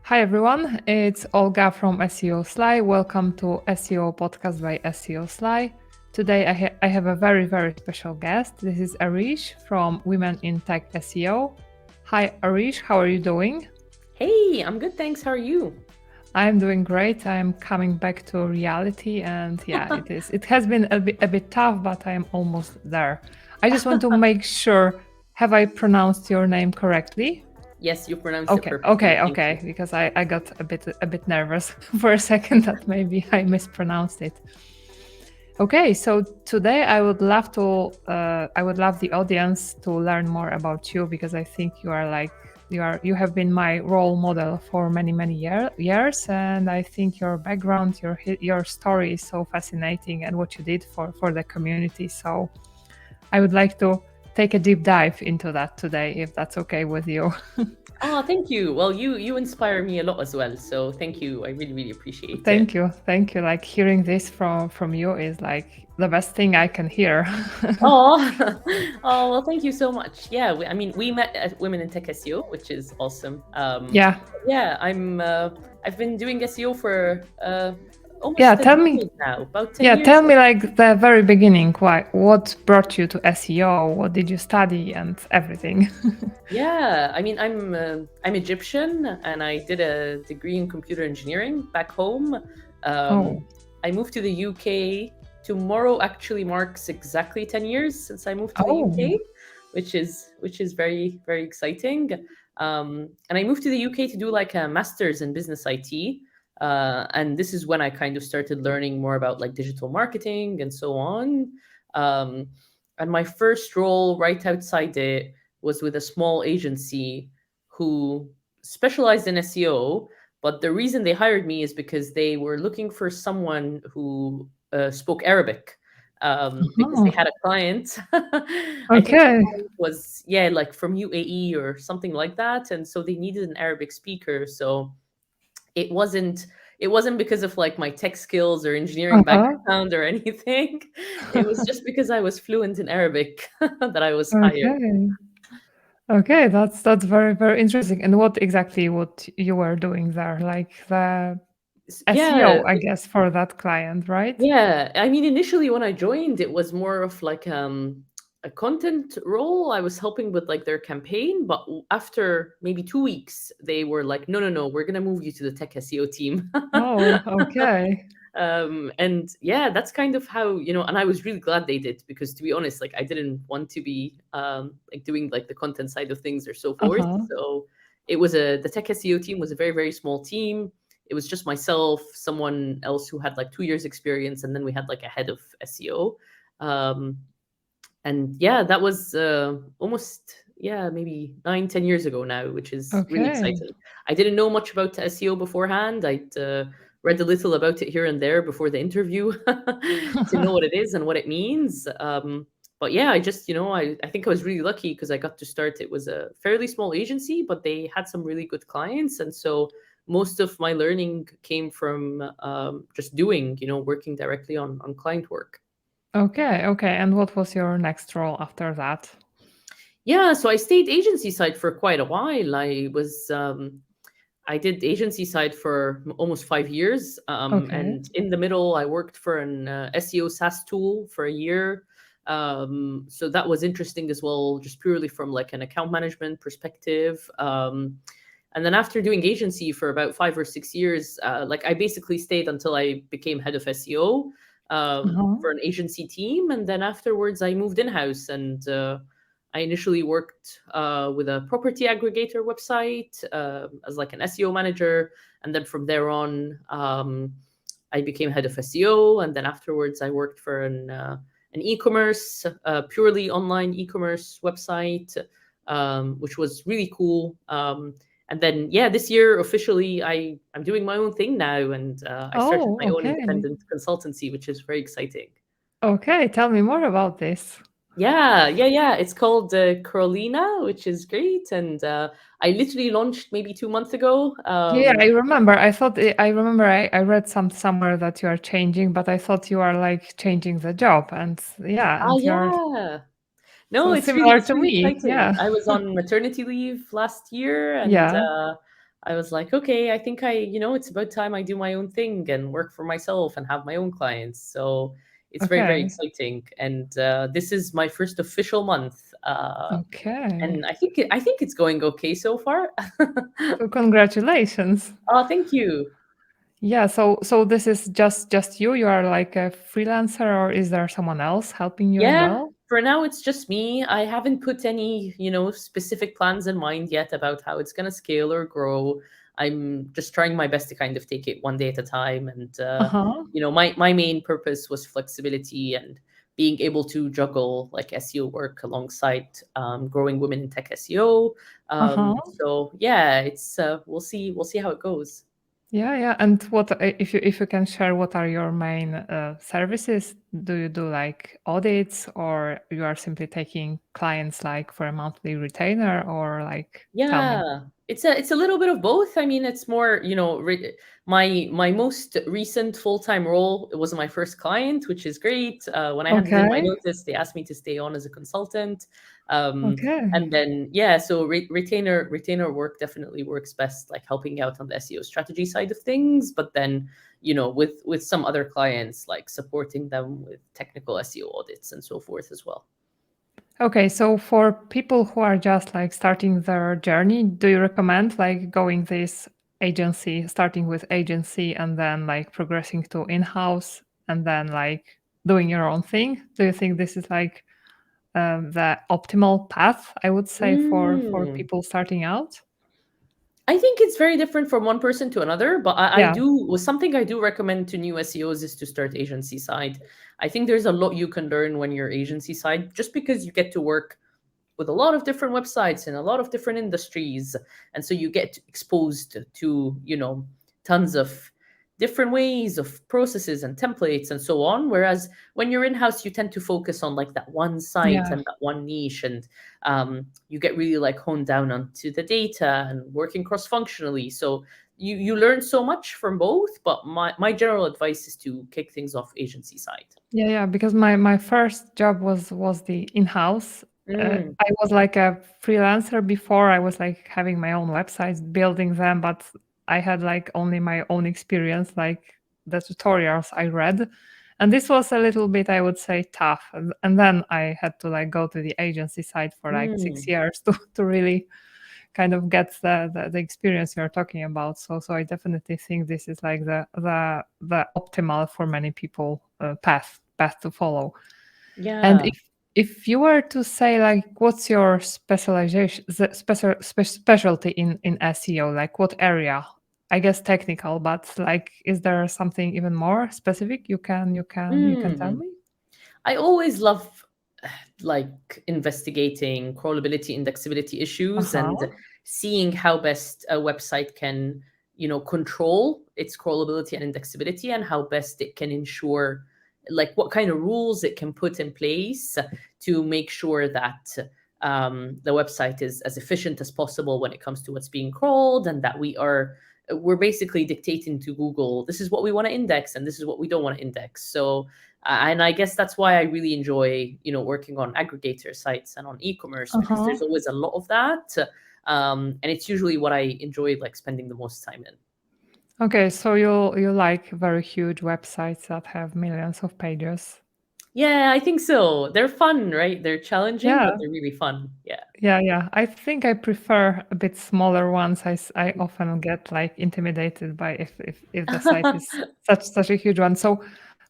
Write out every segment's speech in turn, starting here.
Hi everyone, it's Olga from SEO Sly. Welcome to SEO Podcast by SEO Sly. Today I have a very special guest. This is Areej from Women in Tech SEO. Hi Areej, how are you doing? Hey, I'm good, thanks. How are you? I'm doing great. I'm coming back to reality and yeah, it is. It has been a bit tough, but I am almost there. I just want to make sure, have I pronounced your name correctly? Yes, you pronounced it Okay, perfectly. okay, Thank you. okay. Because I got a bit nervous for a second that maybe I mispronounced it. Okay, so today I would love the audience to learn more about you because I think you have been my role model for many years, and I think your background, your story is so fascinating, and what you did for the community. So I would like to take a deep dive into that today, if that's okay with you. Oh, thank you. Well, you inspire me a lot as well. So thank you. I really appreciate it. Thank you. Like hearing this from you is like the best thing I can hear. Oh, oh well, thank you so much. Yeah, we met at Women in Tech SEO, which is awesome. Yeah, Yeah, I've been doing SEO for yeah. almost a Tell me, decade now, about 10 yeah, years. tell me like the very beginning. What brought you to SEO? What did you study and everything? Yeah, I'm Egyptian and I did a degree in computer engineering back home. Oh, I moved to the UK. Tomorrow actually marks exactly 10 years since I moved to the oh, UK, which is very exciting. And I moved to the UK to do like a master's in business IT. And this is when I kind of started learning more about like digital marketing and so on. Um, and my first role right outside it was with a small agency who specialized in SEO. But the reason they hired me is because they were looking for someone who spoke Arabic. Because they oh, had a client, I think the okay, client was, yeah, like from UAE or something like that. And so they needed an Arabic speaker. So it wasn't it wasn't because of like my tech skills or engineering uh-huh. background or anything. It was just because I was fluent in Arabic that I was hired. Okay, okay. That's very interesting. And what you were doing there, like the Yeah, SEO, I guess, for that client, right? yeah. I mean, initially when I joined, it was more of like a content role. I was helping with like their campaign, but after maybe 2 weeks, they were like, no, we're gonna move you to the tech SEO team. Oh, okay. And yeah, that's kind of how, and I was really glad they did, because to be honest, like I didn't want to be like doing like the content side of things or so forth. Uh-huh. So the tech SEO team was a very small team. It was just myself, someone else who had like 2 years experience, and then we had like a head of SEO. um, and yeah, that was almost, yeah, maybe 9, 10 years ago now, which is really Okay. exciting. I didn't know much about SEO beforehand. I'd read a little about it here and there before the interview to know what it is and what it means. But yeah, I just, I think I was really lucky because I got to start. It was a fairly small agency, but they had some really good clients. And so most of my learning came from just doing, working directly on client work. Okay, okay. And what was your next role after that? Yeah, so I stayed agency side for quite a while. I did agency side for almost 5 years, Okay. and in the middle, I worked for an SEO SaaS tool for a year. So that was interesting as well, just purely from like an account management perspective. And then after doing agency for about 5 or 6 years, like I basically stayed until I became head of SEO Uh-huh. for an agency team, and then afterwards I moved in house and. I initially worked with a property aggregator website as like an SEO manager, and then from there on, I became head of SEO, and then afterwards, I worked for an e-commerce, purely online e-commerce website, which was really cool. And then, yeah, this year officially, I'm doing my own thing now, and I started Oh, my own okay. independent consultancy, which is very exciting. Okay, tell me more about this. Yeah. It's called Crawlina, which is great. And I literally launched maybe 2 months ago. Yeah, I remember. I remember I read somewhere that you are changing, but I thought you are like changing the job and yeah, and you're Yeah. No, so it's really similar it's to really me. exciting. Yeah. I was on maternity leave last year, and Yeah. I was like, okay, I think it's about time I do my own thing and work for myself and have my own clients. So it's very, very Okay. exciting. And this is my first official month. Okay. And I think it's going okay so far. So congratulations. Oh, thank you. Yeah, so this is just you. You are like a freelancer, or is there someone else helping you as Yeah, well? for now it's just me. I haven't put any, specific plans in mind yet about how it's going to scale or grow. I'm just trying my best to kind of take it one day at a time. And, Uh-huh. my main purpose was flexibility and being able to juggle like SEO work alongside growing women in tech SEO. Uh-huh. So yeah, it's we'll see how it goes. Yeah, yeah. And what if you can share what are your main services? Do you do like audits, or you are simply taking clients like for a monthly retainer, or like tell me? Yeah, it's a little bit of both. I mean, it's more, my most recent full-time role, it was my first client, which is great. When I handed in my Okay. notice, they asked me to stay on as a consultant. Um, Okay. and then yeah, so retainer work definitely works best, like helping out on the SEO strategy side of things, but then, with some other clients, like supporting them with technical SEO audits and so forth as well. Okay, so for people who are just like starting their journey, do you recommend like going this agency, starting with agency and then like progressing to in-house and then like doing your own thing? Do you think this is like the optimal path, I would say, for Mm. people starting out? I think it's very different from one person to another, but I Yeah. do was something I do recommend to new SEOs is to start agency side. I think there's a lot you can learn when you're agency side, just because you get to work with a lot of different websites in a lot of different industries, and so you get exposed to tons of different ways of processes and templates and so on, whereas when you're in house you tend to focus on like that one site Yeah. and that one niche, and you get really like honed down onto the data and working cross functionally. So you learn so much from both, but my general advice is to kick things off agency side. Yeah, yeah, because my first job was the in-house. Mm, I was like a freelancer before. I was like having my own websites, building them, but I had like only my own experience, like the tutorials I read. And this was a little bit, I would say, tough. And then I had to like go to the agency side for like six mm, years to really kind of get the experience you're talking about. So I definitely think this is like the optimal for many people path to follow. And yeah. if you were to say like what's your specialization specialty in SEO, like what area? I guess technical, but like is there something even more specific you can tell Mm. me? I always love like investigating crawlability, indexability issues, and Uh-huh. seeing how best a website can, control its crawlability and indexability, and how best it can ensure, like, what kind of rules it can put in place to make sure that the website is as efficient as possible when it comes to what's being crawled, and that we're basically dictating to Google, this is what we want to index and this is what we don't want to index. So and I guess that's why I really enjoy, working on aggregator sites and on e-commerce, because Uh-huh. there's always a lot of that, and it's usually what I enjoy like spending the most time in. Okay, so you like very huge websites that have millions of pages. Yeah, I think so. They're fun, right? They're challenging, but Yeah. they're really fun. Yeah. Yeah, yeah. I think I prefer a bit smaller ones. I often get like intimidated by if the site is such a huge one. So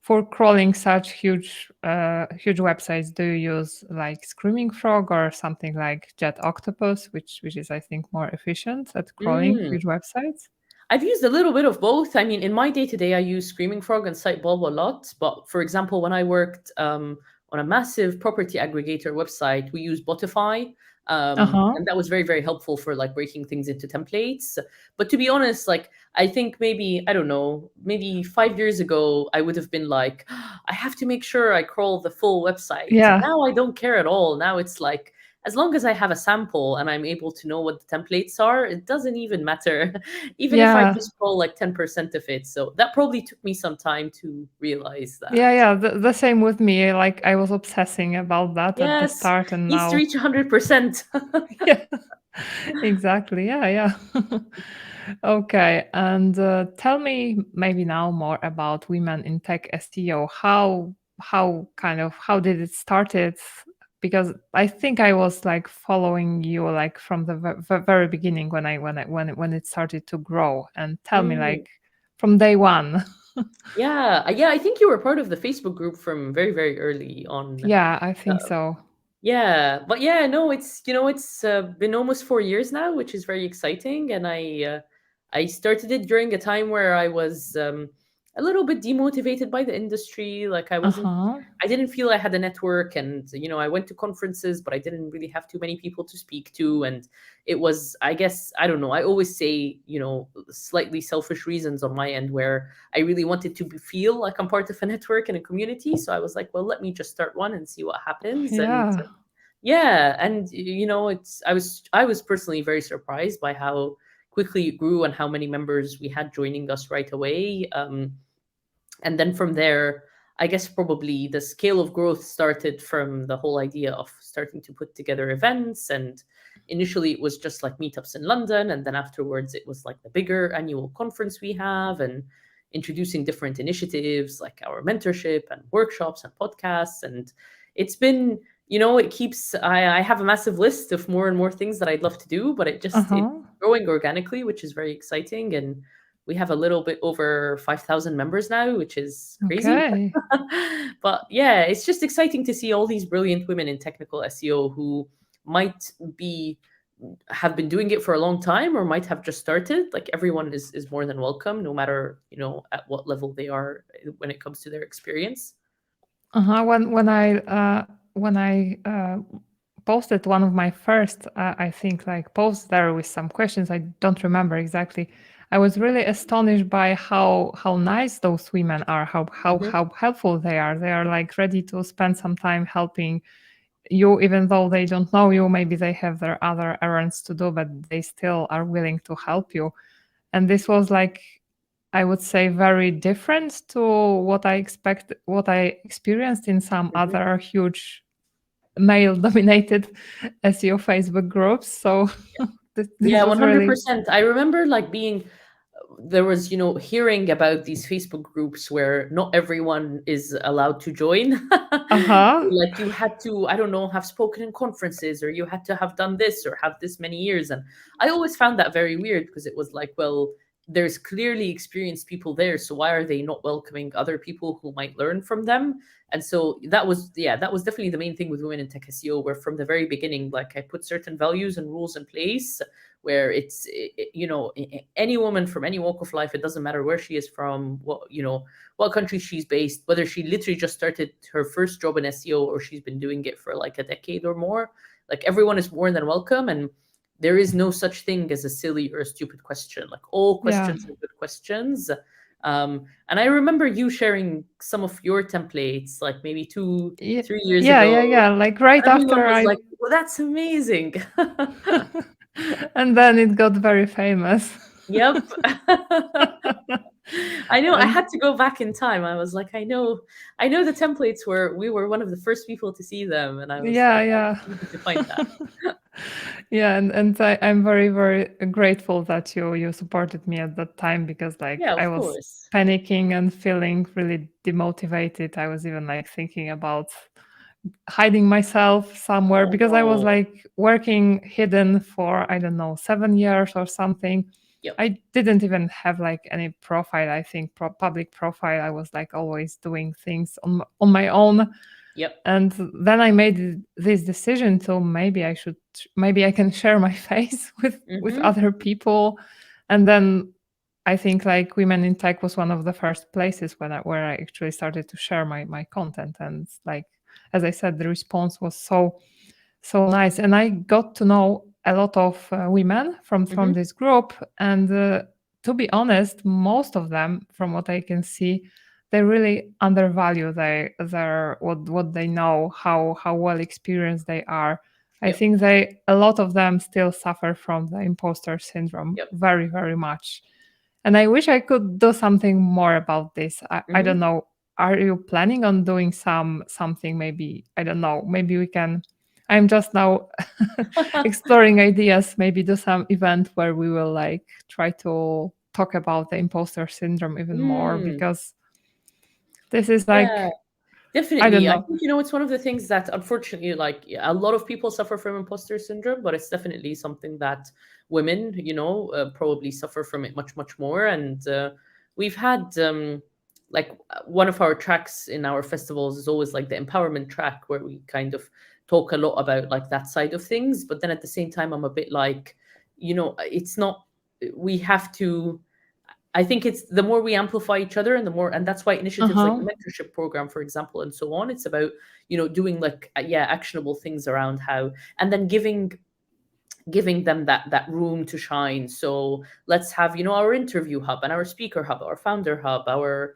for crawling such huge websites, do you use like Screaming Frog or something like Jet Octopus, which is I think more efficient at crawling Mm. huge websites? I've used a little bit of both. I mean, in my day to day, I use Screaming Frog and Sitebulb a lot. But for example, when I worked on a massive property aggregator website, we used Botify. Uh-huh. And that was very, very helpful for like breaking things into templates. But to be honest, like, I think maybe, I don't know, maybe 5 years ago, I would have been like, I have to make sure I crawl the full website. Yeah. Now I don't care at all. Now it's like, as long as I have a sample and I'm able to know what the templates are, it doesn't even matter, even if I Yeah. just scroll like 10% of it. So that probably took me some time to realize that. Yeah, yeah. The same with me. Like I was obsessing about that at the Yes, start and needs to now reach 100%. yeah. Exactly. Yeah, yeah. Okay. And tell me maybe now more about women in tech SEO. How did it started? Because I think I was like following you like from the very beginning when it started to grow. And tell me Mm. like from day one. Yeah, yeah. I think you were part of the Facebook group from very, very early on. Yeah, I think Uh, so. Yeah, but yeah, no, it's been almost 4 years now, which is very exciting, and I started it during a time where I was a little bit demotivated by the industry. Like Uh-huh. I didn't feel I had a network, and I went to conferences, but I didn't really have too many people to speak to, and it was, I guess, I don't know. I always say, slightly selfish reasons on my end where I really wanted to feel like I'm part of a network and a community. So I was like, well, let me just start one and see what happens, and Yeah. yeah, and it's I was personally very surprised by how quickly it grew and how many members we had joining us right away. And then from there, I guess probably the scale of growth started from the whole idea of starting to put together events. And initially it was just like meetups in London, and then afterwards it was like the bigger annual conference we have, and introducing different initiatives like our mentorship and workshops and podcasts. And it's been, it keeps, I have a massive list of more and more things that I'd love to do, but it's Uh-huh. growing organically, which is very exciting. And we have a little bit over 5,000 members now, which is crazy. Okay. But yeah, it's just exciting to see all these brilliant women in technical SEO who might be have been doing it for a long time or might have just started. Like everyone is more than welcome, no matter, at what level they are when it comes to their experience. Uh-huh. When I posted one of my first, I think like posts there with some questions, I don't remember exactly. I was really astonished by how nice those women are, Hmm. how helpful they are. They are like ready to spend some time helping you, even though they don't know you. Maybe they have their other errands to do, but they still are willing to help you. And this was like, I would say, very different to what I experienced in some Hmm. other huge male dominated SEO Facebook groups. So this Yeah, was really 100%. I remember like being there was, hearing about these Facebook groups where not everyone is allowed to join. uh-huh. Like you had to, I don't know, have spoken in conferences, or you had to have done this or have this many years. And I always found that very weird, because it was like, well, there's clearly experienced people there, so why are they not welcoming other people who might learn from them? And so that was definitely the main thing with women in tech SEO, where from the very beginning, like I put certain values and rules in place where any woman from any walk of life, it doesn't matter where she is from, what country she's based, whether she literally just started her first job in SEO or she's been doing it for like a decade or more, like everyone is more than welcome. And there is no such thing as a silly or a stupid question. Like all Yeah. questions are good questions. And I remember you sharing some of your templates, like maybe two, Yeah, 3 years yeah, yeah, ago. yeah. Like right Everyone after was I like, well, that's amazing. and then it got very famous. Yep. I know, I And had to go back in time. I was like, I know the templates we were one of the first people to see them, and I was yeah, like, I yeah. needed to find that. Yeah, and I'm very, very grateful that you supported me at that time, because like Yeah, I of was course. panicking and feeling really demotivated. I was even like thinking about hiding myself somewhere, Oh because I was no. like working hidden for, I don't know, 7 years or something. Yep. I didn't even have like any profile, I think, public profile. I was like always doing things on my own. Yep. And then I made this decision to maybe I can share my face with Mm-hmm. other people. And then I think like Women in Tech was one of the first places where I actually started to share my content. And like, as I said, the response was so nice, and I got to know a lot of women from Mm-hmm. this group. And to be honest, most of them, from what I can see, they really undervalue their what they know, how well experienced they are. I Yep. think a lot of them still suffer from the imposter syndrome Yep. very, very much. And I wish I could do something more about this. I Mm-hmm. don't know. Are you planning on doing something? Maybe, I don't know. Maybe we can I'm just now exploring ideas, maybe do some event where we will like try to talk about the imposter syndrome even more, Mm, because this is yeah. like, I don't Definitely. I know. think, it's one of the things that unfortunately, like, yeah, a lot of people suffer from imposter syndrome, but it's definitely something that women, probably suffer from it much, much more. And we've had, one of our tracks in our festivals is always like the empowerment track, where we kind of talk a lot about like that side of things. But then at the same time, I'm a bit like, it's not, we have to, I think it's the more we amplify each other, and the more, and that's why initiatives like the Uh-huh. mentorship program, for example, and so on, it's about, doing like, yeah, actionable things around how, and then giving them that room to shine. So let's have, our interview hub and our speaker hub, our founder hub, our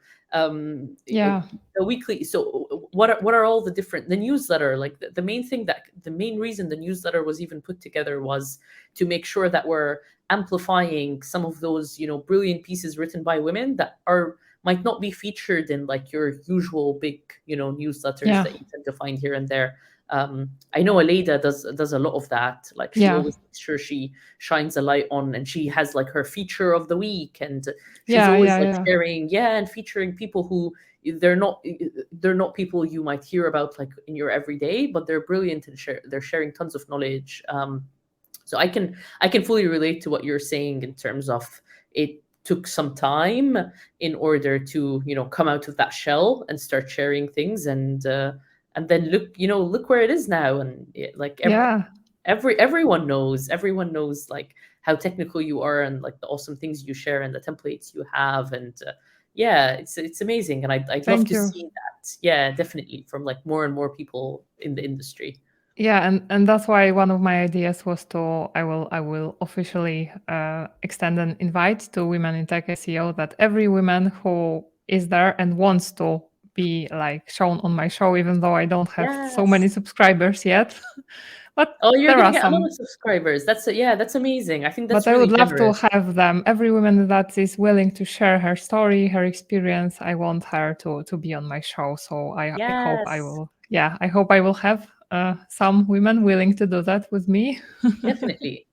Yeah. the weekly. So what are all the newsletter, like the main thing, that the main reason the newsletter was even put together was to make sure that we're amplifying some of those, brilliant pieces written by women that are might not be featured in like your usual big, newsletters Yeah. that you tend to find here and there. I know Aleda does a lot of that. Like, she Yeah. always makes sure she shines a light on, and she has like her feature of the week, and she's Yeah. always Yeah. like Yeah. sharing, yeah, and featuring people who they're not people you might hear about like in your everyday, but they're brilliant and they're sharing tons of knowledge. So I can fully relate to what you're saying in terms of it took some time in order to come out of that shell and start sharing things, and then look where it is now. And like Yeah. everyone knows like how technical you are, and like the awesome things you share and the templates you have. And yeah, it's amazing, and I'd love Thank to you. see that, yeah, definitely, from like more and more people in the industry. Yeah, and that's why one of my ideas was to, I will officially extend an invite to women in tech SEO, that every woman who is there and wants to be like shown on my show, even though I don't have so many Yes. subscribers yet, but Oh, you're there gonna are get a lot some. of subscribers. Yeah, that's amazing. I think But that's I really would love to generous. have them. Every woman that is willing to share her story, her experience, I want her to be on my show. So I hope I Yes, will. Yeah, I hope I will have some women willing to do that with me. definitely.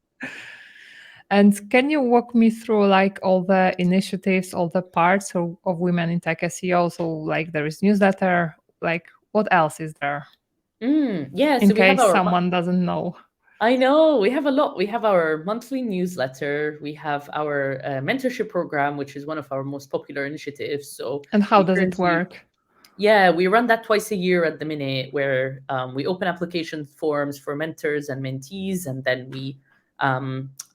And can you walk me through like all the initiatives, all the parts of Women in Tech SEO? So like there is newsletter, like what else is there Yeah, in so we have case our someone doesn't know? I know we have a lot. We have our monthly newsletter. We have our mentorship program, which is one of our most popular initiatives. So And how we does it currently, work? yeah, we run that twice a year at the minute, where we open application forms for mentors and mentees, and then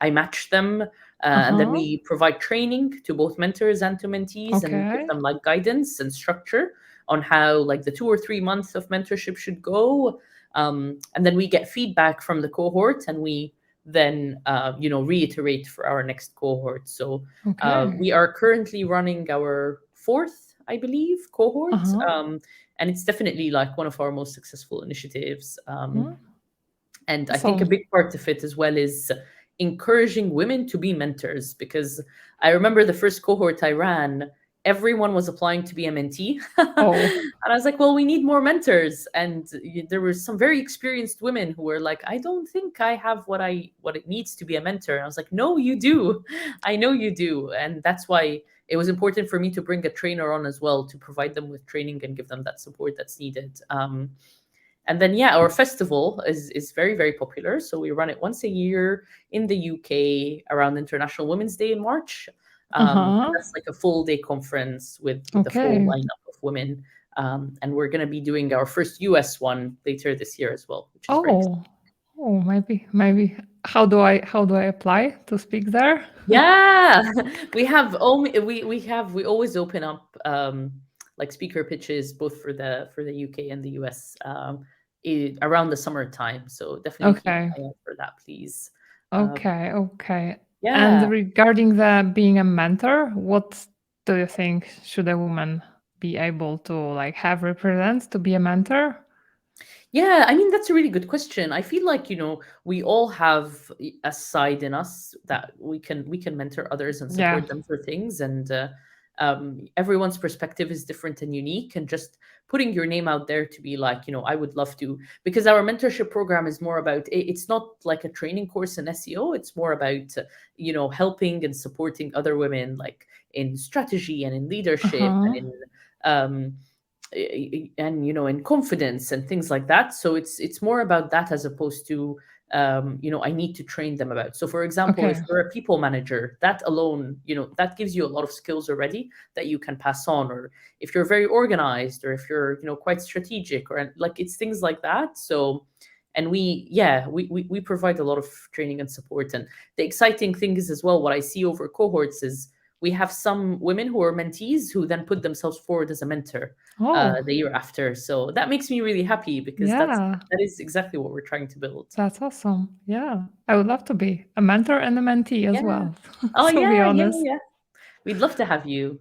I match them, and then Uh-huh. we provide training to both mentors and to mentees, and give Okay. them like guidance and structure on how like the 2 or 3 months of mentorship should go. And then we get feedback from the cohort, and we then reiterate for our next cohort. So Okay. we are currently running our fourth, I believe, cohort, Uh-huh. and it's definitely like one of our most successful initiatives. Hmm. And I think a Awesome. big part of it as well is encouraging women to be mentors, because I remember the first cohort I ran, everyone was applying to be a mentee. Oh, And I was like, well, we need more mentors. And there were some very experienced women who were like, I don't think I have what it needs to be a mentor. And I was like, no, you do. I know you do. And that's why it was important for me to bring a trainer on as well, to provide them with training and give them that support that's needed. And then yeah, our festival is very, very popular. So we run it once a year in the UK around International Women's Day in March. And uh-huh. that's like a full day conference with the full Okay. lineup of women. And we're going to be doing our first US one later this year as well, which is very exciting. Oh, oh, maybe. How do I apply to speak there? Yeah, we always open up like speaker pitches both for the UK and the US, around the summertime. So definitely keep Okay. an eye out for that, please. Uh, Okay. Okay. And yeah, regarding the being a mentor, what do you think should a woman be able to like have represent to be a mentor? yeah. I mean, that's a really good question. I feel like we all have a side in us that we can mentor others and Yeah. support them for things, and everyone's perspective is different and unique, and just putting your name out there to be like, I would love to, because our mentorship program is more about, it's not like a training course in SEO. It's more about, helping and supporting other women, like in strategy and in leadership and Uh-huh. in, um, in confidence and things like that. So it's more about that, as opposed to, I need to train them about. So for example, if Okay. you're a people manager, that alone, that gives you a lot of skills already that you can pass on. Or if you're very organized, or if you're, quite strategic, or like, it's things like that. So, and we provide a lot of training and support. And the exciting thing is as well, what I see over cohorts is, we have some women who are mentees who then put themselves forward as a mentor Oh, the year after. So that makes me really happy, because yeah. that is exactly what we're trying to build. That's awesome. Yeah. I would love to be a mentor and a mentee as Yeah. well. Oh To be yeah, yeah, honest. yeah. We'd love to have you.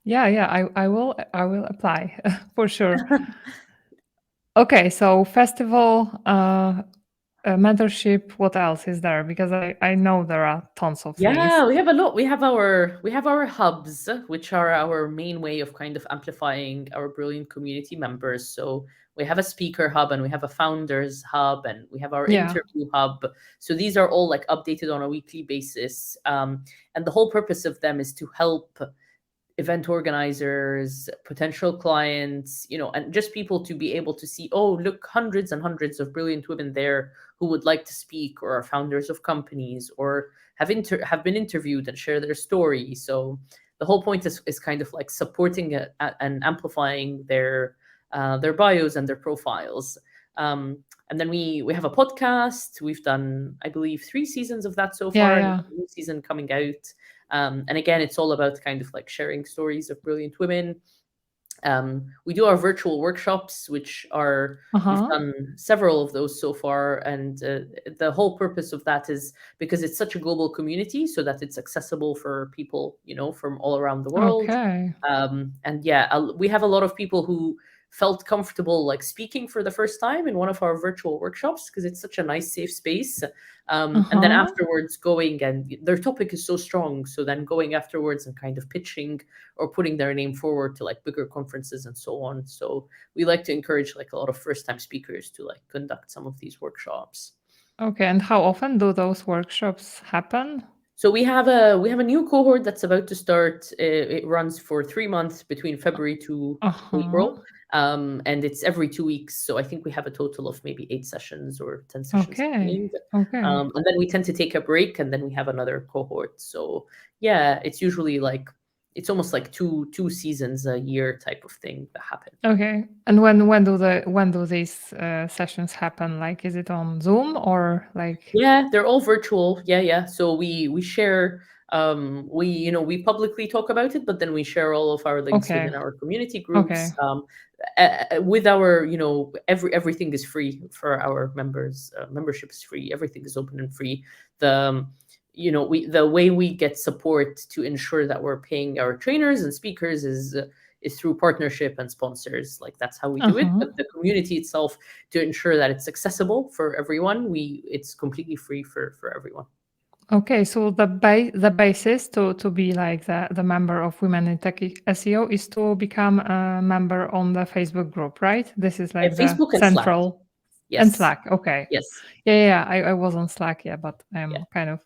Yeah, yeah. I will apply for sure. Okay, so festival, mentorship, what else is there? Because I know there are tons of things. Yeah, we have a lot. We have our hubs, which are our main way of kind of amplifying our brilliant community members. So we have a speaker hub, and we have a founders hub, and we have our Yeah. interview hub. So these are all like updated on a weekly basis. And the whole purpose of them is to help event organizers, potential clients, and just people to be able to see, oh, look, hundreds and hundreds of brilliant women there who would like to speak, or are founders of companies, or have been interviewed and share their story. So the whole point is kind of like supporting and amplifying their bios and their profiles. And then we have a podcast. We've done, I believe, 3 seasons of that so Yeah, far, and yeah. a new season coming out. And again, it's all about kind of like sharing stories of brilliant women. We do our virtual workshops, which are, we've Uh-huh. done several of those so far. And the whole purpose of that is because it's such a global community, so that it's accessible for people, from all around the world. Okay. And yeah, we have a lot of people who felt comfortable like speaking for the first time in one of our virtual workshops, because it's such a nice safe space. And then Uh-huh. afterwards going, and their topic is so strong, so then going afterwards and kind of pitching or putting their name forward to like bigger conferences and so on. So we like to encourage like a lot of first time speakers to like conduct some of these workshops. Okay, and how often do those workshops happen? So we have a new cohort that's about to start. It runs for 3 months between February to Uh-huh. April, and it's every 2 weeks. So I think we have a total of maybe 8 sessions or 10 sessions Okay. happening. Okay. And then we tend to take a break, and then we have another cohort. So yeah, it's usually like, it's almost like two seasons a year type of thing that happen. Okay. And when do these sessions happen? Like, is it on Zoom or like? Yeah, they're all virtual. Yeah, yeah. So we share, we publicly talk about it, but then we share all of our links Okay. within our community Okay. groups. With our, everything is free for our members. Membership is free. Everything is open and free. The the way we get support to ensure that we're paying our trainers and speakers is through partnership and sponsors. Like, that's how we do it. Uh-huh. But the community itself, to ensure that it's accessible for everyone, it's completely free for everyone. Okay, so the basis to be like the member of Women in Tech SEO is to become a member on the Facebook group, right? This is like the Facebook and Slack. central. And Yes. Slack. Okay. Yes. Yeah. I was on Slack, yeah, but Yeah.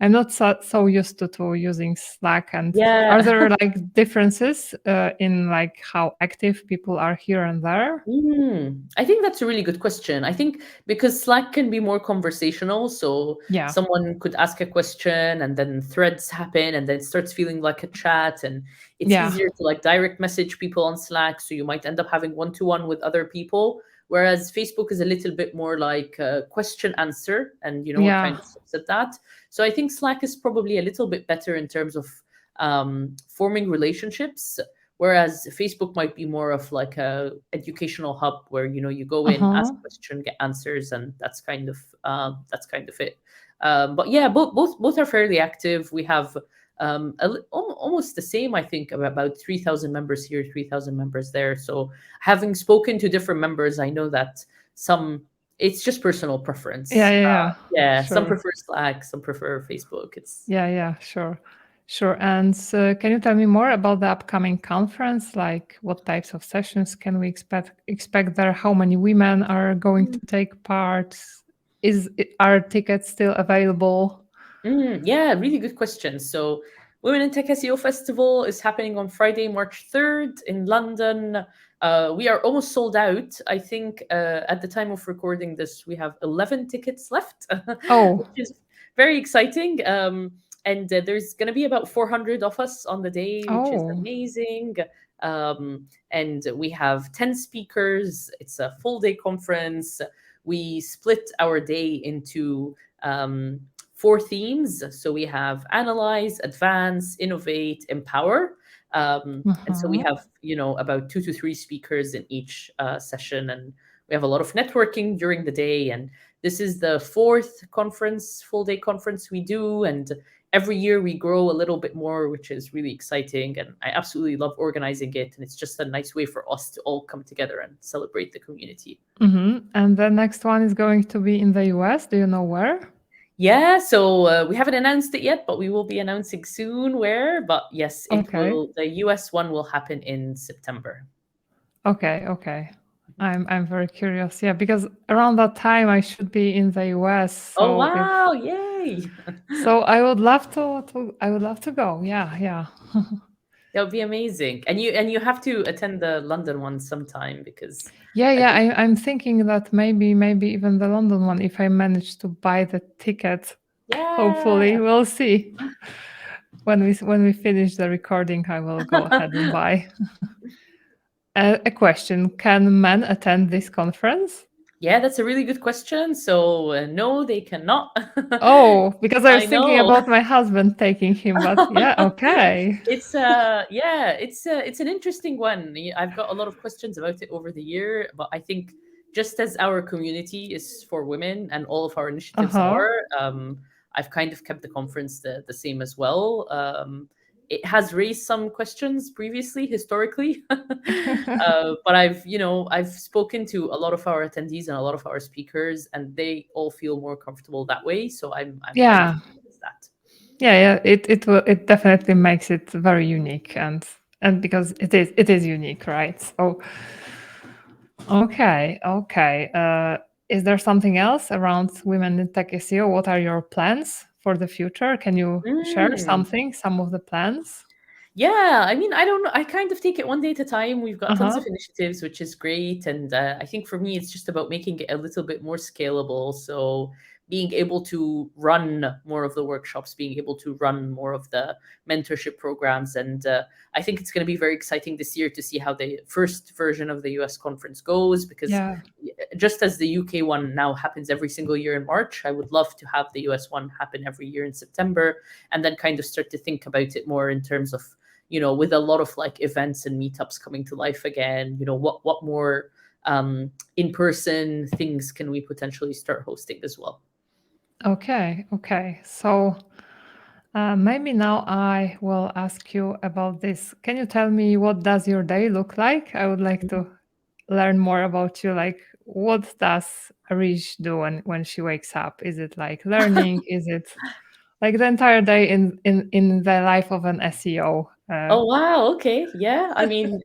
I'm not so used to using Slack. And are Yeah. there like differences in like how active people are here and there? I think that's a really good question. I think because Slack can be more conversational, so Yeah. someone could ask a question, and then threads happen, and then it starts feeling like a chat, and it's Yeah. easier to like direct message people on Slack, so you might end up having one-to-one with other people. Whereas Facebook is a little bit more like a question answer, and it kind Yeah. of stops at that. So I think Slack is probably a little bit better in terms of forming relationships. Whereas Facebook might be more of like a educational hub where you go in, ask Uh-huh. a question, get answers, and that's kind of it. But yeah, both are fairly active. We have almost the same, I think, of about 3,000 members here, 3,000 members there. So having spoken to different members, I know that some it's just personal preference. Yeah. Yeah, some Sure. prefer Slack, some prefer Facebook. It's Yeah, sure. Sure. And can you tell me more about the upcoming conference? Like, what types of sessions can we expect there? How many women are going to take part? Are tickets still available? Yeah, really good question. So, Women in Tech SEO Festival is happening on Friday, March 3rd in London. We are almost sold out. I think at the time of recording this, we have 11 tickets left, Oh, which is very exciting. And there's going to be about 400 of us on the day, which is oh, amazing. And we have 10 speakers. It's a full day conference. We split our day into four themes. So we have analyze, advance, innovate, empower. And so we uh-huh. have, about 2 to 3 speakers in each session, and we have a lot of networking during the day. And this is the fourth conference, full day conference we do, and every year we grow a little bit more, which is really exciting. And I absolutely love organizing it, and it's just a nice way for us to all come together and celebrate the community. And the next one is going to be in the US. Do you know where? Yeah, so we haven't announced it yet, but we will be announcing soon where. But yes, it Okay. will. The US one will happen in September. Okay. Okay. I'm very curious. Yeah, because around that time I should be in the US. Oh So if wow! Yay! so, I would love to I would love to go. Yeah. Yeah. That would be amazing. And you have to attend the London one sometime because Yeah, I yeah. think I'm thinking that maybe even the London one, if I manage to buy the ticket, yeah. hopefully we'll see. When we finish the recording, I will go ahead and buy. A question: can men attend this conference? Yeah, that's a really good question. So no, they cannot. Oh, because I was I thinking know. about my husband taking him, but yeah, okay. It's an interesting one. I've got a lot of questions about it over the year, but I think just as our community is for women and all of our initiatives Uh-huh. are, I've kind of kept the conference the same as well. It has raised some questions previously, historically, but I've spoken to a lot of our attendees and a lot of our speakers, and they all feel more comfortable that way. So I'm kind of Yeah. with that. Yeah, it definitely makes it very unique, and because it is unique, right? So okay. Is there something else around women in tech SEO? What are your plans for the future? Can you share Mm. something, some of the plans? Yeah, I mean, I don't know. I kind of take it one day at a time. We've got tons Uh-huh. of initiatives, which is great. And I think for me, it's just about making it a little bit more scalable. So being able to run more of the workshops, being able to run more of the mentorship programs. And I think it's going to be very exciting this year to see how the first version of the US conference goes, because Yeah. just as the UK one now happens every single year in March, I would love to have the US one happen every year in September, and then kind of start to think about it more in terms of, with a lot of like events and meetups coming to life again, what more in-person things can we potentially start hosting as well? Okay. So maybe now I will ask you about this. Can you tell me what does your day look like? I would like to learn more about you. Like, what does Areej do when she wakes up? Is it like learning? Is it like the entire day in the life of an SEO? Oh wow, okay. Yeah. I mean,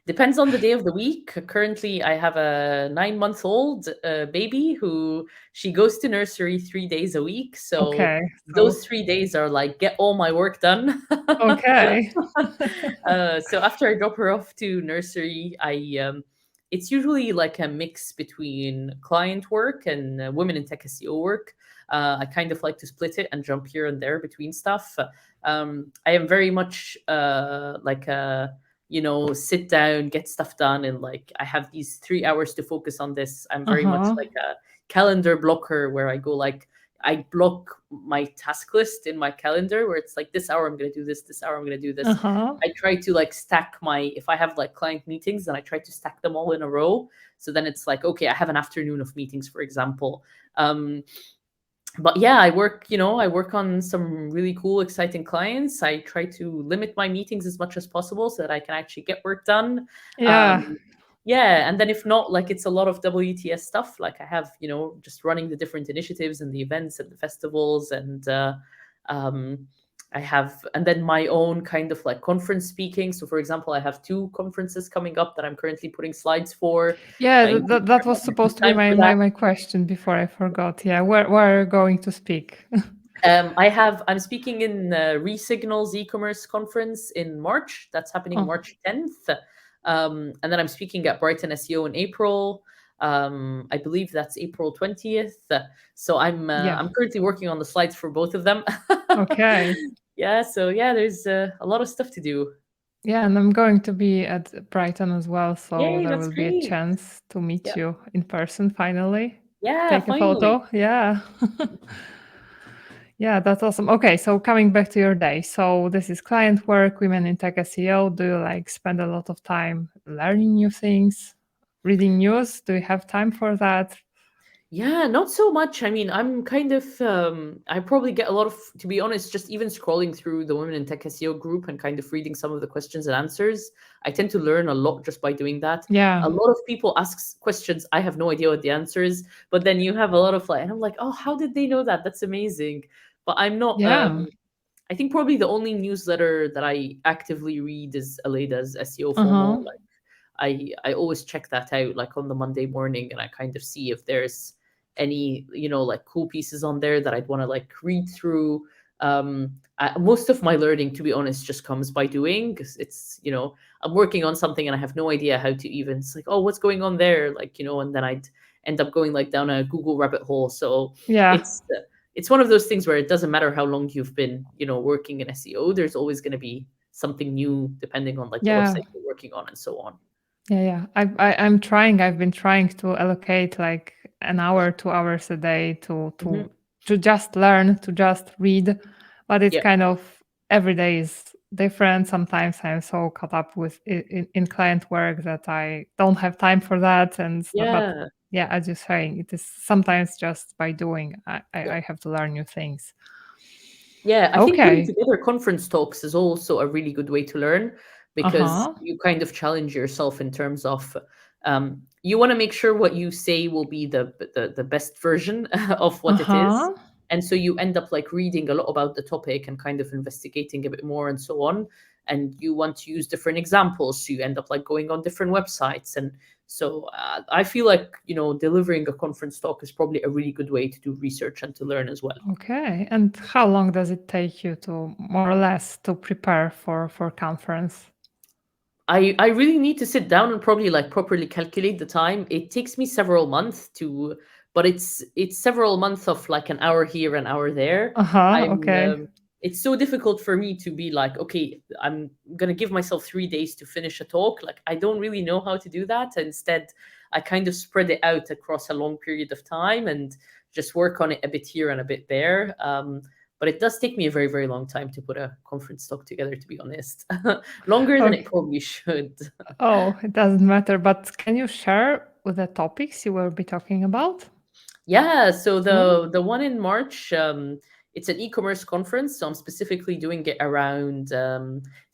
depends on the day of the week. Currently I have a 9-month-old baby who she goes to nursery 3 days a week. So Okay, so those 3 days are like get all my work done. okay. So after I drop her off to nursery, it's usually like a mix between client work and women in tech SEO work. I kind of like to split it and jump here and there between stuff. I am very much like a sit down, get stuff done, and like I have these 3 hours to focus on this. I'm very much Uh-huh. like a calendar blocker where I go like I block my task list in my calendar where it's like this hour I'm going to do this hour I'm going to do this. Uh-huh. I try to like stack if I have like client meetings, then I try to stack them all in a row. So then it's like, okay, I have an afternoon of meetings, for example. But yeah, I work on some really cool, exciting clients. I try to limit my meetings as much as possible so that I can actually get work done. Yeah. Um, yeah, and then if not, like it's a lot of WTS stuff. Like I have, just running the different initiatives and the events and the festivals, and um, I have, and then my own kind of like conference speaking. So, for example, I have two conferences coming up that I'm currently putting slides for. Yeah, I need to that carve was out my free supposed to be time my, for my that. my question before I forgot. Yeah, where are you going to speak? I'm speaking in Resignal's e-commerce conference in March. That's happening Oh, March 10th. And then I'm speaking at Brighton SEO in April. I believe that's April 20th. So yeah. I'm currently working on the slides for both of them. Okay. Yeah, so yeah, there's a lot of stuff to do. Yeah, and I'm going to be at Brighton as well, so Yay, there that's will be a great. chance to meet Yeah. you in person finally. Yeah, Take a finally. photo. Yeah. Yeah, that's awesome. Okay, so coming back to your day. So this is client work, women in tech SEO. Do you like spend a lot of time learning new things, reading news? Do you have time for that? Yeah, not so much. I mean, I'm kind of I probably get a lot of, to be honest, just even scrolling through the Women in Tech SEO group and kind of reading some of the questions and answers. I tend to learn a lot just by doing that. Yeah. A lot of people ask questions, I have no idea what the answer is, but then you have a lot of like, and I'm like, oh, how did they know that? That's amazing. But I'm not Yeah. I think probably the only newsletter that I actively read is Aleda's SEO FOMO. Uh-huh. I always check that out like on the Monday morning, and I kind of see if there's any, like cool pieces on there that I'd want to like read through. Most of my learning, to be honest, just comes by doing. 'Cause it's, I'm working on something and I have no idea how to even, it's like, oh, what's going on there, like, and then I'd end up going like down a Google rabbit hole. So Yeah. it's one of those things where it doesn't matter how long you've been, working in SEO, there's always going to be something new depending on like the Yeah. website you're working on and so on. Yeah, yeah. I'm trying. I've been trying to allocate like an hour, 2 hours a day to Hmm. just learn, to just read. But it's Yeah. kind of every day is different. Sometimes I'm so caught up with in client work that I don't have time for that. And but Yeah. yeah, as you're saying, it is sometimes just by doing. Yeah. I have to learn new things. Yeah, I think putting Okay. together conference talks is also a really good way to learn, Uh because huh. you kind of challenge yourself in terms of you want to make sure what you say will be the best version of Uh what it is. huh. And so you end up like reading a lot about the topic and kind of investigating a bit more and so on. And you want to use different examples. So you end up like going on different websites. And so I feel like, delivering a conference talk is probably a really good way to do research and to learn as well. Okay. And how long does it take you to more or less to prepare for conference? I really need to sit down and probably like properly calculate the time. It takes me several months to, but it's several months of like an hour here, an hour there. Uh-huh. I'm Okay. It's so difficult for me to be like, okay, I'm gonna give myself 3 days to finish a talk. Like I don't really know how to do that. Instead, I kind of spread it out across a long period of time and just work on it a bit here and a bit there. But it does take me a very, very long time to put a conference talk together, to be honest. Longer than it Okay. probably should. Oh, it doesn't matter, but can you share with the topics you will be talking about? Yeah, so Mm. the one in March, it's an e-commerce conference, so I'm specifically doing it around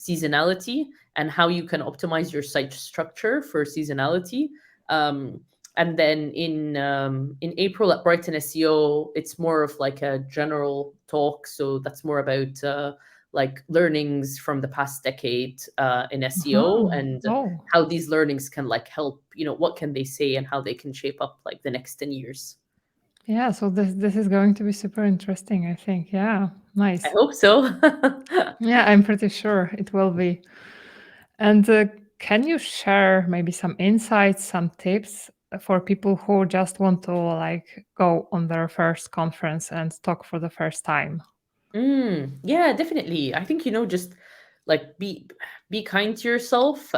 seasonality and how you can optimize your site structure for seasonality. Um, and then in April at Brighton SEO, it's more of like a general talk, so that's more about like learnings from the past decade in SEO, Uh-huh. and Oh, how these learnings can like help, what can they say and how they can shape up like the next 10 years. yeah. So this is going to be super interesting, I think. Yeah. I Nice. hope so. Yeah, I'm pretty sure it will be. And can you share maybe some insights, some tips for people who just want to like go on their first conference and talk for the first time? Yeah, definitely. I think, just like be kind to yourself.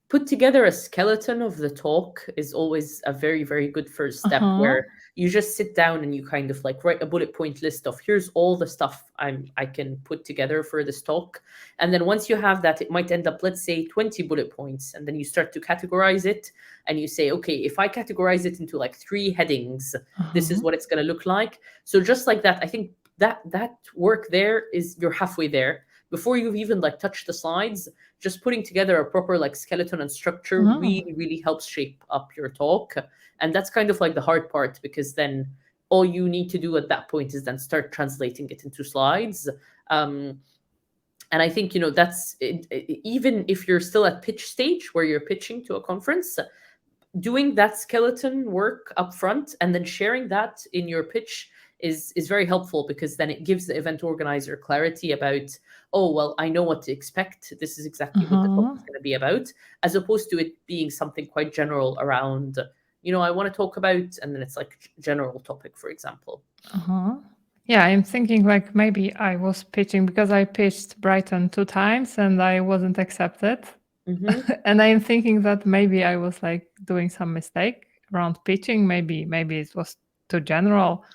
Put together a skeleton of the talk is always a very, very good first step, Uh-huh. where you just sit down and you kind of like write a bullet point list of here's all the stuff I can put together for this talk. And then once you have that, it might end up, let's say, 20 bullet points. And then you start to categorize it, and you say, okay, if I categorize it into like 3 headings, this Uh-huh. is what it's going to look like. So just like that, I think that work there is, you're halfway there before you've even like touched the slides. Just putting together a proper like skeleton and structure Oh. really, really helps shape up your talk. And that's kind of like the hard part, because then all you need to do at that point is then start translating it into slides. And I think, that's it, even if you're still at pitch stage where you're pitching to a conference, doing that skeleton work up front and then sharing that in your pitch is very helpful, because then it gives the event organizer clarity about, oh, well, I know what to expect. This is exactly what the talk is going to be about, as opposed to it being something quite general around, I want to talk about, and then it's like general topic, for example. Yeah, I'm thinking like maybe I was pitching because I pitched Brighton 2 times and I wasn't accepted. And I'm thinking that maybe I was like doing some mistake around pitching. Maybe it was too general.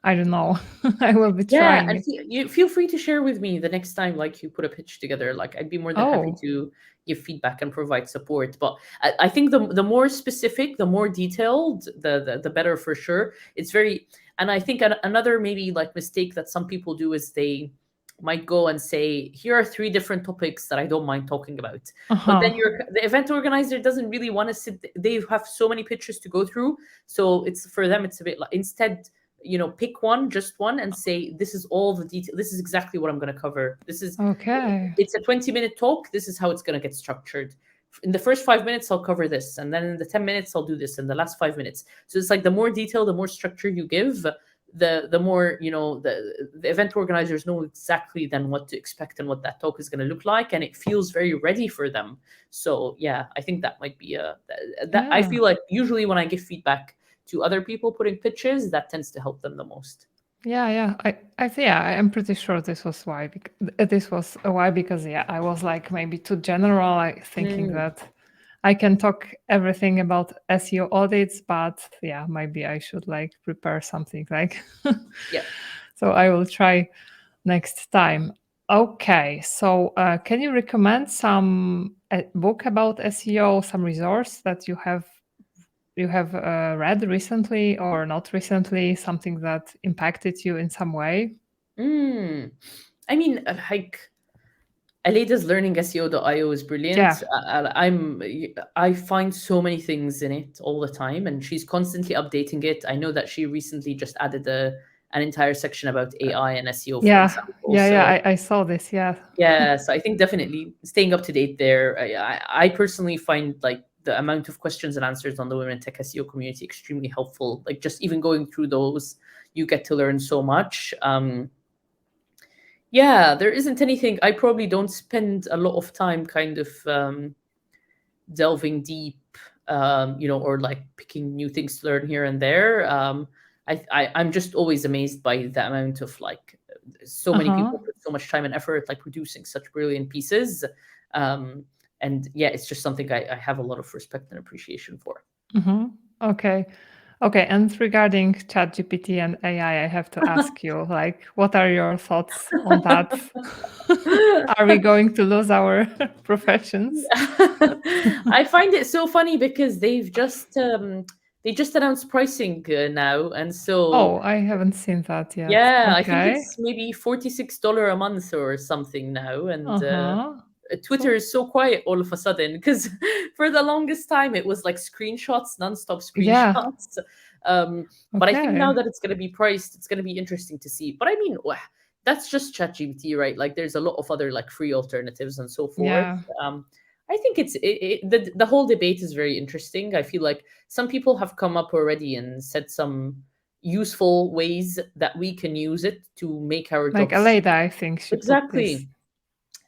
I don't know. I will be trying And it. you feel free to share with me the next time, like, you put a pitch together. Like, I'd be more than happy to give feedback and provide support. But I think the more specific, the more detailed, the better, for sure. It's very, and I think another maybe like mistake that some people do is they might go and say, here are 3 different topics that I don't mind talking about. But then the event organizer doesn't really want to sit. They have so many pitches to go through. So it's, for them, it's a bit like, instead, pick one, just one, and say, this is all the detail. This is exactly what I'm going to cover. This is okay. It's a 20-minute talk. This is how it's going to get structured. In the first 5 minutes, I'll cover this. And then in the 10 minutes, I'll do this in the last 5 minutes. So it's like, the more detail, the more structure you give, the more, the event organizers know exactly then what to expect and what that talk is going to look like. And it feels very ready for them. So yeah, I think that might be I feel like usually when I give feedback to other people putting pitches, that tends to help them the most. Yeah. I'm pretty sure this was why. Because I was like maybe too general, like thinking that I can talk everything about SEO audits, but yeah, maybe I should like prepare something like. Yeah. So I will try next time. Okay, so can you recommend some book about SEO, some resource that you have read recently or not recently, something that impacted you in some way? I mean, like, Aleda's learning SEO.io is brilliant. I find so many things in it all the time, and she's constantly updating it. I know that she recently just added an entire section about AI and SEO, for example. I saw this. Yeah, so I think definitely staying up to date there. I personally find like the amount of questions and answers on the Women in Tech SEO community extremely helpful. Like, just even going through those, you get to learn so much. Yeah, there isn't anything. I probably don't spend a lot of time kind of delving deep, or like picking new things to learn here and there. I'm just always amazed by the amount of like so many people put so much time and effort like producing such brilliant pieces. And yeah, it's just something I have a lot of respect and appreciation for. Okay, and regarding ChatGPT and AI, I have to ask you, like, what are your thoughts on that? Are we going to lose our professions? I find it so funny because they just announced pricing now, and so Oh, I haven't seen that yet. yeah, I think Okay. it's maybe $46 a month or something now, and Twitter So- is so quiet all of a sudden, because for the longest time it was like screenshots, nonstop Yeah. screenshots. But I think now Okay. that it's going to be priced, it's going to be interesting to see. But I mean, that's just ChatGPT, right? Like, there's a lot of other like free alternatives and so forth. Yeah. I think the whole debate is very interesting. I feel like some people have come up already and said some useful ways that we can use it to make our Like jobs. Aleda, I think she put this. Exactly.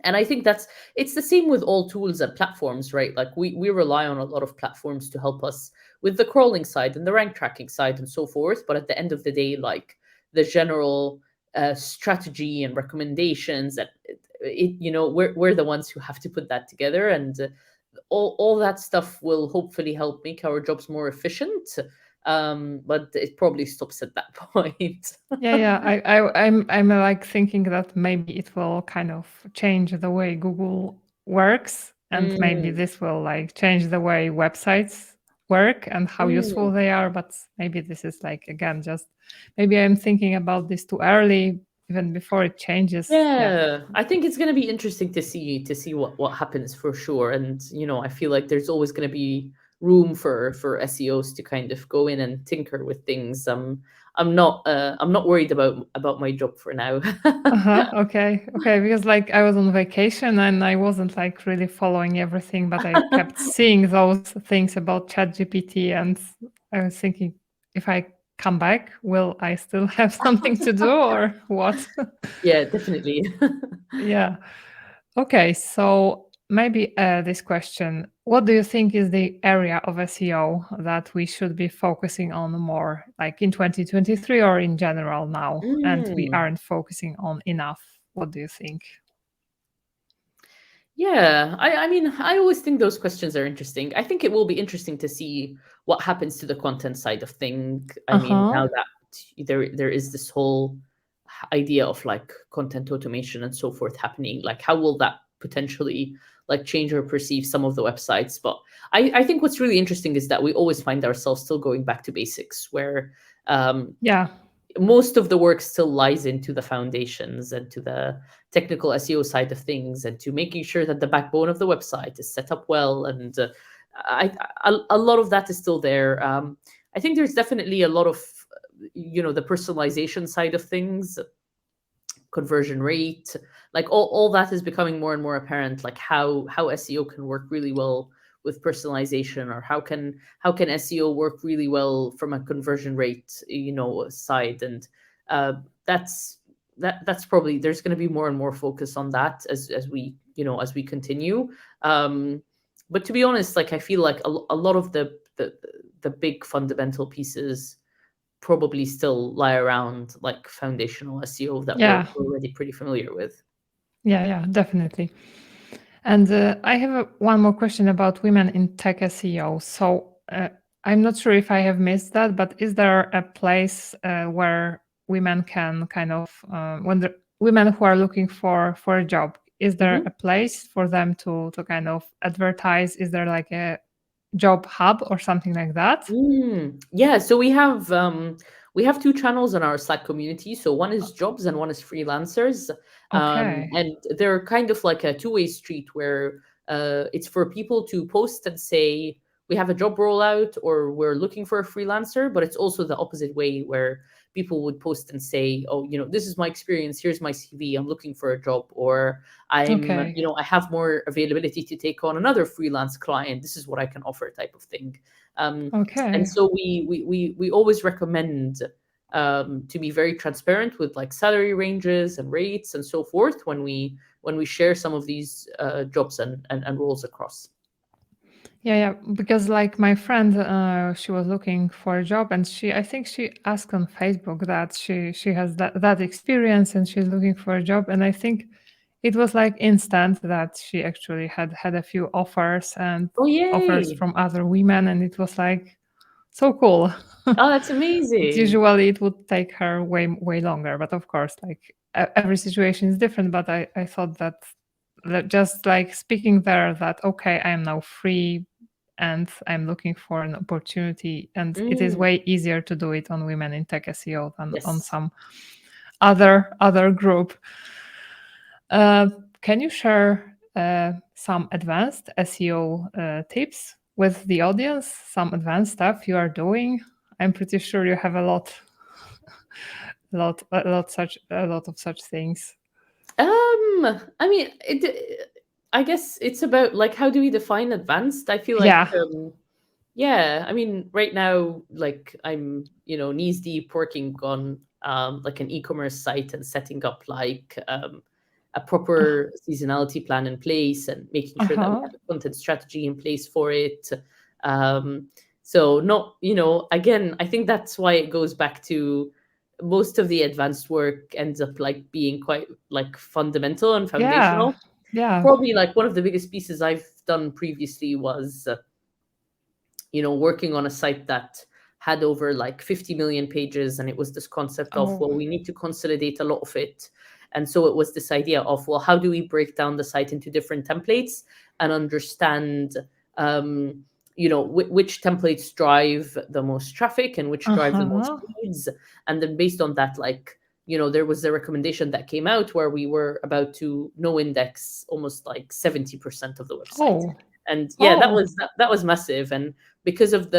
And I think it's the same with all tools and platforms, right? Like, we rely on a lot of platforms to help us with the crawling side and the rank tracking side and so forth. But at the end of the day, like, the general strategy and recommendations, that we're the ones who have to put that together, and all that stuff will hopefully help make our jobs more efficient. But it probably stops at that point. I'm like thinking that maybe it will kind of change the way Google works, and maybe this will like change the way websites work and how useful they are. But maybe this is like, again, just maybe I'm thinking about this too early, even before it changes. Yeah, I think it's going to be interesting to see what happens, for sure. And I feel like there's always going to be room for SEOs to kind of go in and tinker with things. I'm not worried about my job for now. Uh-huh. Okay. Okay. Because like I was on vacation and I wasn't like really following everything, but I kept seeing those things about ChatGPT, and I was thinking, if I come back, will I still have something to do or what? Yeah, definitely. Yeah. Okay. So maybe this question: what do you think is the area of SEO that we should be focusing on more, like in 2023 or in general now, and we Mm. aren't focusing on enough? What do you think? Yeah, I mean, I always think those questions are interesting. I think it will be interesting to see what happens to the content side of thing. I mean, Uh-huh. now that there is this whole idea of like content automation and so forth happening, like how will that potentially like change or perceive some of the websites? But I think what's really interesting is that we always find ourselves still going back to basics, where Yeah. most of the work still lies into the foundations and to the technical SEO side of things, and to making sure that the backbone of the website is set up well. And a lot of that is still there. I think there's definitely a lot of, the personalization side of things, conversion rate, like all that is becoming more and more apparent, like how SEO can work really well with personalization, or how can SEO work really well from a conversion rate, side. And uh, that's that's probably, there's going to be more and more focus on that as we, as we continue. But to be honest, like I feel like a lot of the big fundamental pieces probably still lie around like foundational SEO that we're Yeah. already pretty familiar with. Yeah. Yeah. Definitely. And I have one more question about women in tech SEO. So I'm not sure if I have missed that, but is there a place where women can kind of, when the women who are looking for a job, is there Mhm. a place for them to kind of advertise? Is there like a job hub or something like that? Yeah, so we have two channels in our Slack community. So one is jobs and one is freelancers, Okay. and they're kind of like a two-way street, where it's for people to post and say we have a job rollout or we're looking for a freelancer, but it's also the opposite way, where people would post and say, oh, this is my experience, here's my CV, I'm looking for a job, or Okay. I have more availability to take on another freelance client, this is what I can offer, type of thing. And Okay. so we always recommend to be very transparent with like salary ranges and rates and so forth when we share some of these jobs and roles across. Yeah, yeah, because like my friend, she was looking for a job, and I think she asked on Facebook that she has that experience, and she's looking for a job, and I think it was like instant that she actually had a few offers and Oh, offers yay! from other women, and it was like so cool. Oh, that's But amazing. usually it would take her way longer, but of course, like every situation is different. But I thought that just like speaking there, that okay, I am now free and I'm looking for an opportunity, and it is Mm, way easier to do it on women in tech SEO than on yes. some other group. uh, can you share some advanced SEO tips with the audience, some advanced stuff you are doing? I'm pretty sure you have a lot of such things. I mean, I guess it's about like how do we define advanced? I feel like Yeah. yeah, I mean, right now, like I'm, knees deep working on like an e-commerce site and setting up like a proper seasonality plan in place and making sure that we Uh-huh. have a content strategy in place for it. Um, so not, again, I think that's why it goes back to most of the advanced work ends up like being quite like fundamental and Yeah. foundational. Yeah. Probably like one of the biggest pieces I've done previously was working on a site that had over like 50 million pages. And it was this concept of, Oh. well, we need to consolidate a lot of it. And so it was this idea of, well, how do we break down the site into different templates and understand, which templates drive the most traffic and which drive the most Uh-huh. leads. And then based on that, like, there was a recommendation that came out where we were about to no index almost like 70% of the website. Oh. And yeah, Oh. that was massive. And because of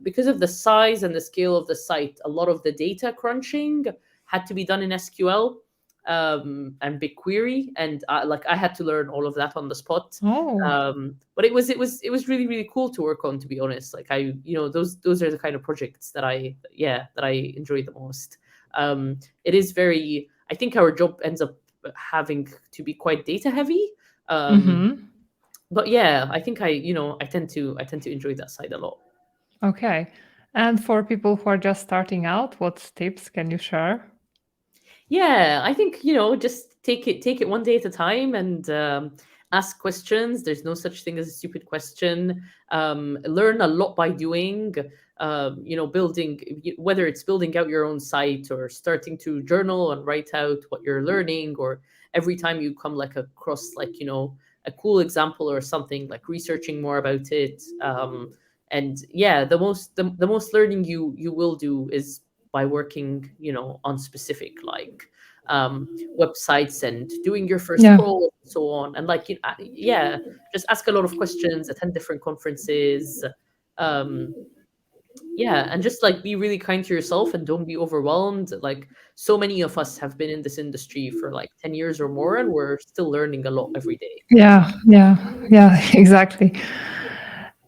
because of the size and the scale of the site, a lot of the data crunching had to be done in SQL and BigQuery, and like I had to learn all of that on the spot. Oh. But it was really really cool to work on, to be honest. Like I, you know, those are the kind of projects that I enjoy the most. It is very, I think our job ends up having to be quite data heavy. Mm-hmm. But yeah, I think I tend to enjoy that side a lot. Okay. And for people who are just starting out, what tips can you share? Yeah, I think, just take it one day at a time, and ask questions. There's no such thing as a stupid question. Learn a lot by doing. Building, whether it's building out your own site or starting to journal and write out what you're learning, or every time you come like across like a cool example or something, like researching more about it. And yeah, the most learning you will do is by working, on specific like websites and doing your first Yeah. crawl and so on. And like, yeah, just ask a lot of questions, attend different conferences. Um, yeah, and just like be really kind to yourself and don't be overwhelmed. Like so many of us have been in this industry for like 10 years or more, and we're still learning a lot every day. Yeah. Yeah. Yeah. Exactly.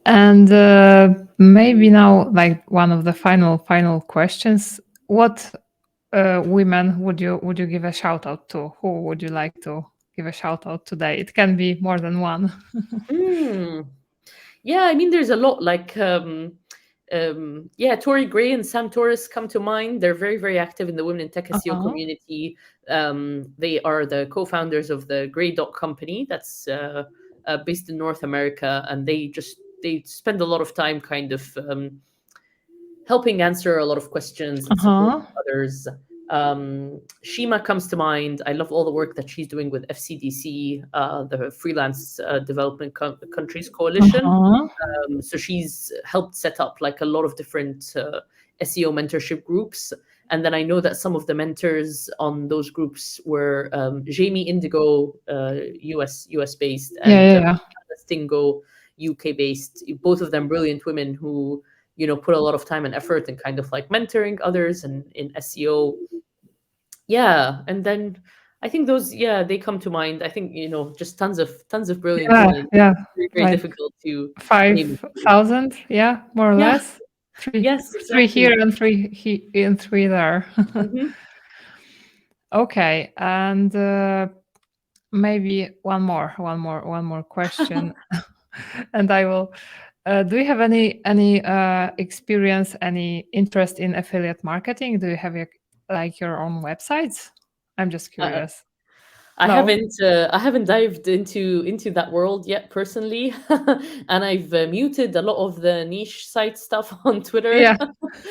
And maybe now, like one of the final questions: what women would you give a shout out to? Who would you like to give a shout out today? It can be more than one. Mm. Yeah, I mean, there's a lot like, yeah, Tori Gray and Sam Torres come to mind. They're very, very active in the Women in Tech SEO Uh-huh. community. They are the co-founders of the Grey Dot company that's based in North America, and they spend a lot of time kind of helping answer a lot of questions and support Uh-huh. others. Shima comes to mind. I love all the work that she's doing with FCDC, the Freelance Development Countries Coalition. Uh-huh. So she's helped set up like a lot of different SEO mentorship groups. And then I know that some of the mentors on those groups were Jamie Indigo, US based, Yeah, and yeah, yeah. Stingo, UK based. Both of them brilliant women who put a lot of time and effort and kind of like mentoring others and in SEO. Yeah, and then I think those, yeah, they come to mind. I think just tons of brilliant Yeah, women. yeah. Very, very Like difficult to name. 5,000, yeah, more or Yeah, less. Three, yes, three here exactly. and three there. Hmm. Okay, and maybe one more question, and I will. Do you have any experience, any interest in affiliate marketing? Do you have like your own websites? I'm just Uh, curious. No. I haven't dived into that world yet personally, and I've muted a lot of the niche site stuff on Twitter Yeah.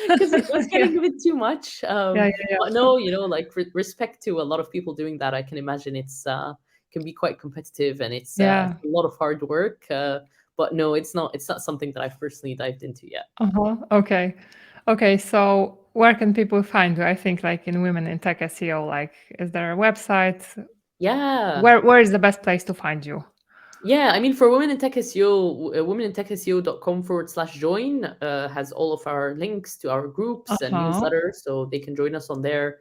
because it was Yeah. getting a bit too much. Yeah. Yeah. But no, like respect to a lot of people doing that. I can imagine it's can be quite competitive, and Yeah. it's a lot of hard work. But no, it's not something that I've personally dived into yet. Uh-huh. Okay. Okay. So where can people find you? I think like in Women in Tech SEO, like is there a website? Yeah. Where is the best place to find you? Yeah, I mean, for Women in Tech SEO, womenintechseo.com/join has all of our links to our groups and Uh-huh. newsletters, so they can join us on there.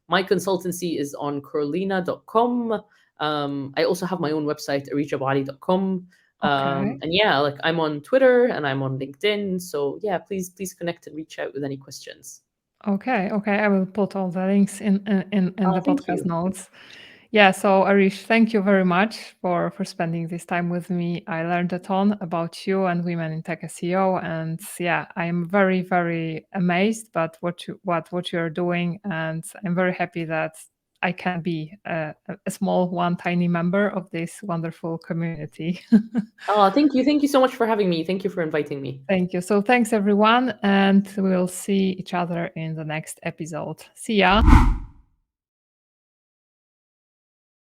My consultancy is on Crawlina.com. I also have my own website, areejabuali.com. Okay. And yeah, like I'm on Twitter and I'm on LinkedIn. So yeah, please connect and reach out with any questions. Okay. Okay. I will put all the links in the Thank podcast you. notes. Yeah, so Areej, thank you very much for spending this time with me. I learned a ton about you and women in tech SEO, and yeah, I'm very very amazed by what you're doing, and I'm very happy that I can be a small one tiny member of this wonderful community. Oh, thank you. Thank you so much for having me. Thank you for inviting me. Thank you. So thanks everyone, and we'll see each other in the next episode. See ya.